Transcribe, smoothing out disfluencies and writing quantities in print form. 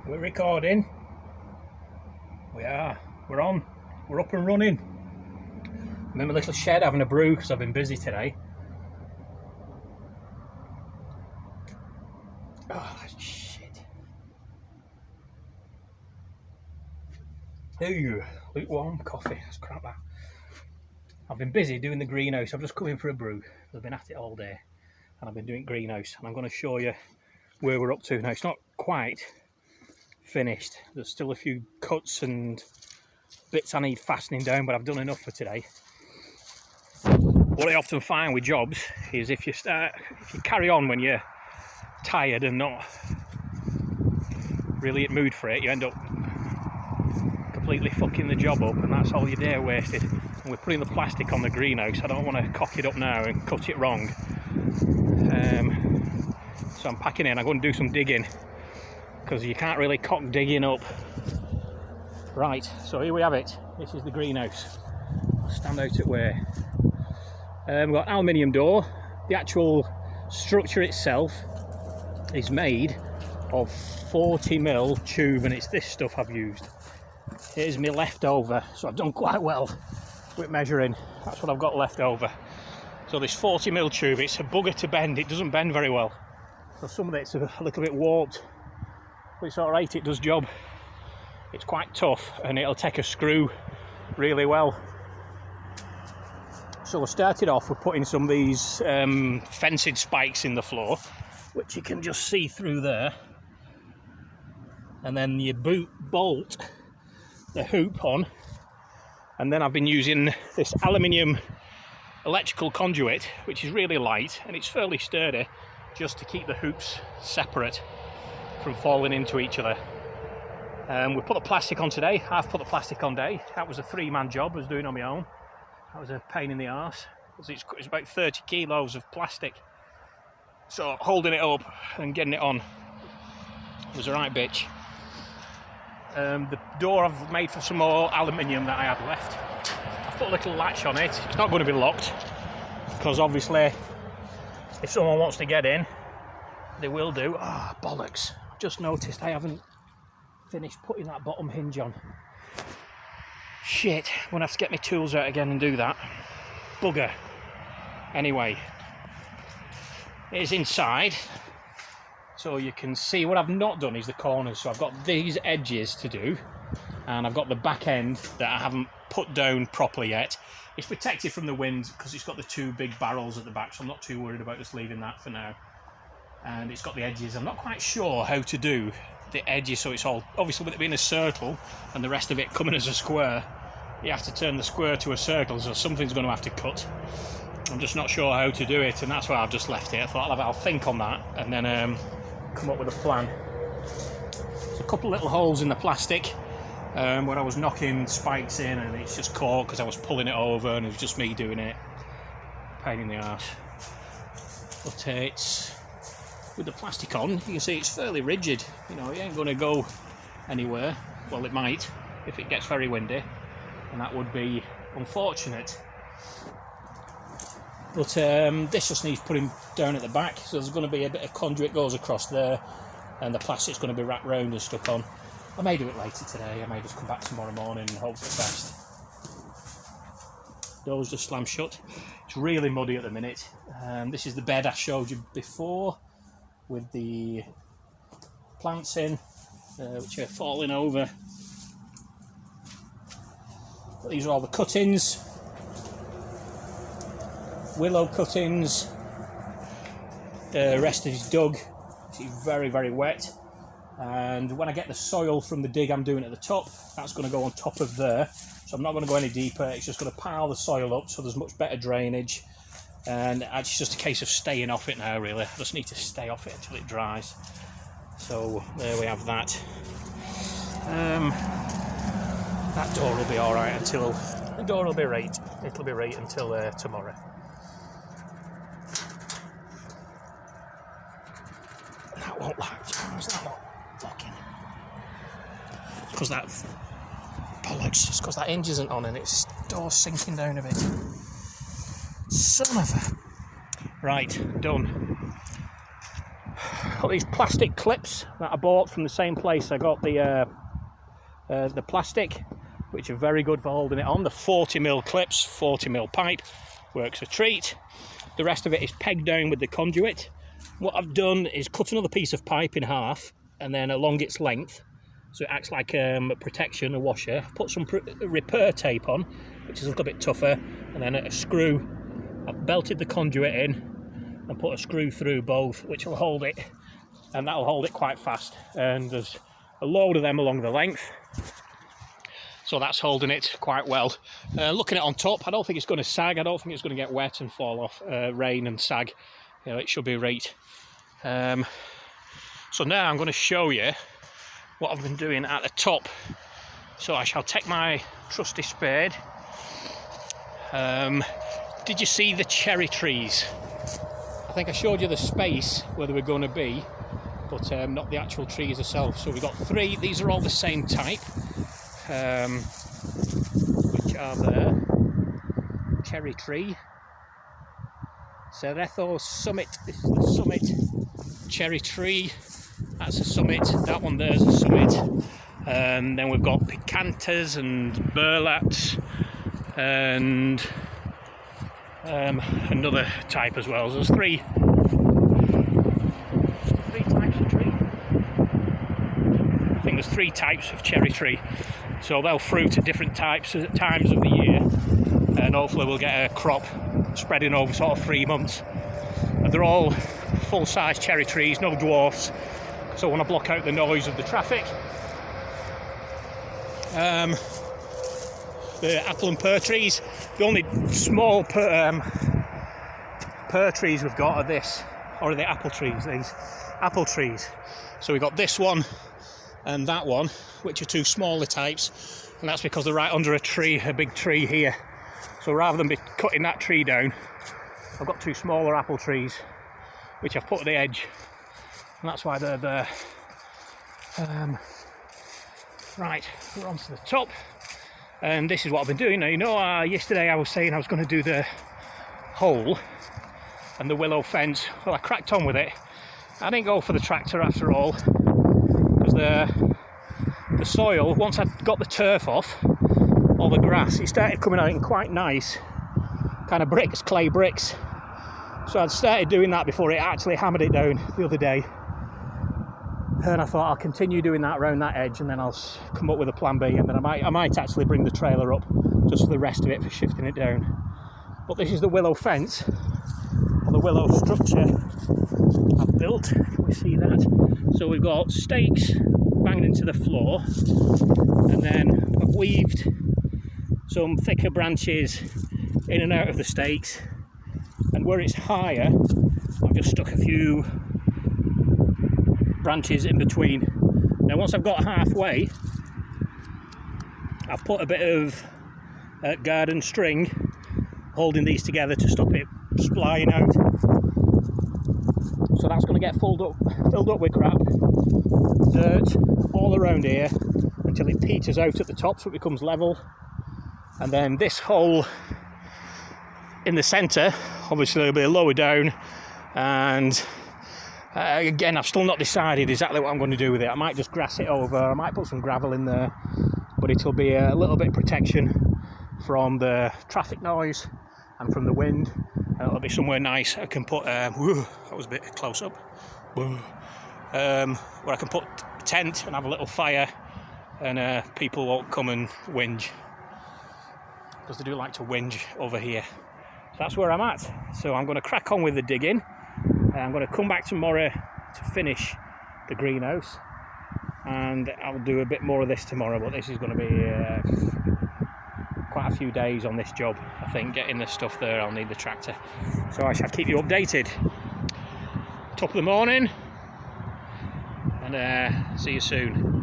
We're recording. We are. We're on. We're up and running. I'm in my little shed having a brew because I've been busy today. Oh, shit. Ooh, lukewarm coffee. That's crap, that. I've been busy doing the greenhouse. I've just come in for a brew. I've been at it all day. And I've been doing greenhouse. And I'm going to show you where we're up to. Now, it's not quite finished. There's still a few cuts and bits I need fastening down, but I've done enough for today. What I often find with jobs is if you carry on when you're tired and not really in mood for it, you end up completely fucking the job up, and that's all your day wasted. And we're putting the plastic on the greenhouse. I don't want to cock it up now and cut it wrong. So I'm packing in. I'm going to do some digging because you can't really cock digging up. Right, so here we have it. This is the greenhouse. I'll stand out at where. We've got an aluminium door. The actual structure itself is made of 40mm tube, and it's this stuff I've used. Here's my leftover, so I've done quite well with measuring. That's what I've got left over. So this 40mm tube, it's a bugger to bend. It doesn't bend very well. So some of it's a little bit warped, but it's alright, it does job. It's quite tough and it'll take a screw really well. So I started off with putting some of these fenced spikes in the floor, which you can just see through there. And then you bolt the hoop on. And then I've been using this aluminium electrical conduit, which is really light and it's fairly sturdy, just to keep the hoops separate from falling into each other. We put the plastic on today. I've put the plastic on today. That was a 3-man job I was doing on my own. That was a pain in the arse. It's about 30 kilos of plastic. So holding it up and getting it on was a right bitch. The door I've made for some more aluminium that I had left. I've put a little latch on it. It's not going to be locked because obviously if someone wants to get in, they will do. Ah, oh, bollocks. I've just noticed I haven't finished putting that bottom hinge on. Shit, I'm going to have to get my tools out again and do that. Bugger. Anyway, it is inside. So you can see what I've not done is the corners. So I've got these edges to do, and I've got the back end that I haven't put down properly yet. It's protected from the wind because it's got the 2 big barrels at the back, so I'm not too worried about just leaving that for now. And it's got the edges. I'm not quite sure how to do the edges, so it's all, obviously with it being a circle and the rest of it coming as a square, you have to turn the square to a circle, so something's going to have to cut. I'm just not sure how to do it, and that's why I've just left it. I thought I'll think on that and then come up with a plan. There's a couple of little holes in the plastic where I was knocking spikes in, and it's just caught because I was pulling it over and it was just me doing it. Pain in the arse. But it's with the plastic on, you can see it's fairly rigid. You know, it ain't going to go anywhere. Well, it might if it gets very windy, and that would be unfortunate. But this just needs putting down at the back, so there's going to be a bit of conduit goes across there, and the plastic's going to be wrapped round and stuck on. I may do it later today. I may just come back tomorrow morning and hope for the best. Doors just slam shut. It's really muddy at the minute. This is the bed I showed you before, with the plants in, which are falling over. But these are all the cuttings, willow cuttings. The rest is dug. It's very, very wet. And when I get the soil from the dig I'm doing at the top, that's going to go on top of there. So I'm not going to go any deeper. It's just going to pile the soil up so there's much better drainage. And it's just a case of staying off it now, really. I just need to stay off it until it dries. So there we have that. That door will be alright until... The door will be right. It'll be right until tomorrow. That won't latch. Is that not locking? It's because that... Bollocks. It's because that hinge isn't on and its door's sinking down a bit. Son of a... Right, done. got these plastic clips that I bought from the same place I got the plastic, which are very good for holding it on. The 40mm clips, 40mm pipe, works a treat. The rest of it is pegged down with the conduit. What I've done is cut another piece of pipe in half and then along its length, so it acts like a protection, a washer. Put some repair tape on, which is a little bit tougher, and then a screw. I've belted the conduit in and put a screw through both, which will hold it, and that'll hold it quite fast. And there's a load of them along the length, so that's holding it quite well. Looking at it on top, I don't think it's going to sag. I don't think it's going to get wet and fall off, rain and sag. You know, it should be right. So now I'm going to show you what I've been doing at the top. So I shall take my trusty spade. Did you see the cherry trees? I think I showed you the space where they were going to be, but not the actual trees themselves. So we've got 3. These are all the same type, which are the cherry tree, Ceretho Summit. This is the Summit cherry tree. That's a Summit. That one there's a Summit. Then we've got Picantas and Burlaps and another type as well. So there's three types of tree. I think there's 3 types of cherry tree. So they'll fruit at different times of the year, and hopefully we'll get a crop spreading over sort of 3 months. And they're all full-size cherry trees, no dwarfs. So I want to block out the noise of the traffic. The apple and pear trees, the only small pear trees we've got are this, or are the apple trees, these apple trees. So we've got this one and that one, which are 2 smaller types, and that's because they're right under a tree, a big tree here. So rather than be cutting that tree down, I've got 2 smaller apple trees, which I've put at the edge, and that's why they're there. Right, we're on to the top, and this is what I've been doing. Now, you know, yesterday I was saying I was going to do the hole and the willow fence. Well, I cracked on with it. I didn't go for the tractor after all, because the soil, once I got the turf off, all the grass, it started coming out in quite nice kind of bricks, clay bricks. So I'd started doing that before it actually hammered it down the other day. And I thought I'll continue doing that around that edge, and then I'll come up with a plan B, and then I might actually bring the trailer up just for the rest of it, for shifting it down. But this is the willow fence, or the willow structure I've built. Can we see that? So we've got stakes banged into the floor, and then I've weaved some thicker branches in and out of the stakes, and where it's higher I've just stuck a few branches in between. Now once I've got halfway, I've put a bit of garden string holding these together to stop it splaying out. So that's going to get filled up with crap, dirt all around here until it peters out at the top, so it becomes level. And then this hole in the centre, obviously it'll be lower down, and again, I've still not decided exactly what I'm going to do with it. I might just grass it over, I might put some gravel in there, but it'll be a little bit of protection from the traffic noise and from the wind, and it'll be somewhere nice. I can put, that was a bit close up, where I can put a tent and have a little fire, and people won't come and whinge, because they do like to whinge over here. So that's where I'm at. So I'm going to crack on with the digging. I'm going to come back tomorrow to finish the greenhouse, and I'll do a bit more of this tomorrow, but this is going to be quite a few days on this job. I think getting the stuff there, I'll need the tractor, so I shall keep you updated. Top of the morning, and see you soon.